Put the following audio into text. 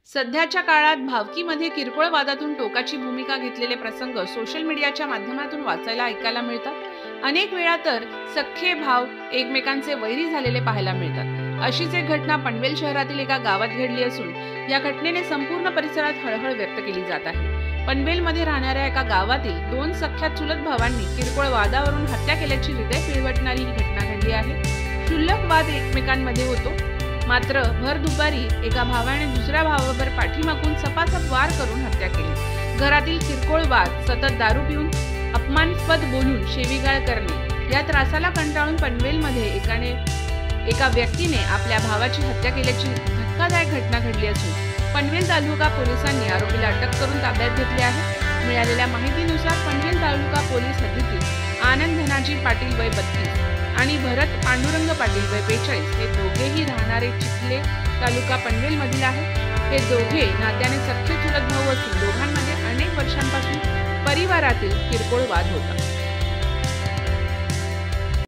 सध्याच्या काळात भावकीमध्ये किरकोळ वादातून टोकाची भूमिका घेतलेले प्रसंग सोशल मीडियाच्या माध्यमातून वाचायला ऐकायला मिळतात। अनेक वेळा तर सख्खे भाव एकमेकांचे वैरी झालेले पाहायला मिळतात। अशीच एक घटना पनवेल शहरातील एका गावात घडली असून या घटनेने संपूर्ण परिसरात हळहळ व्यक्त केली जात आहे। पनवेलमध्ये राहणाऱ्या एका गावातील दोन सख्ख्या चुलत भावांनी किरकोळ वादावरून हत्या केल्याची हृदय पिळवटणारी ही घटना घडली आहे। क्षुल्लक वाद एकमेकांमध्ये होतो, मात्र भर दुपारी एका भावाने दुसऱ्या भावावर पाठीमागून सपासप वार करून हत्या केली। घरातील किरकोळ वाद, सतत दारू पिऊन अपमानास्पद बोलून शिवीगाळ करणे या त्रासाला कंटाळून पनवेलमध्ये एका व्यक्तीने आपल्या भावाची हत्या केल्याची धक्कादायक घटना घडली असून पनवेल तालुका पोलिसांनी आरोपीला अटक करून ताब्यात घेतले आहे। मिळालेल्या माहितीनुसार पनवेल तालुका पोलीस हद्दीतील आनंद धनाजी पाटील वय 32 आणि भरत पांडुरंग पाटील वय 42 हे दोघेही राहणारे चिखले तालुका पनवेल मधील आहेत। हे दोघे नात्याने सख्खे चुलत भाऊ असून दोघांमध्ये अनेक वर्षांपासून परिवारातील किरकोळ वाद होता।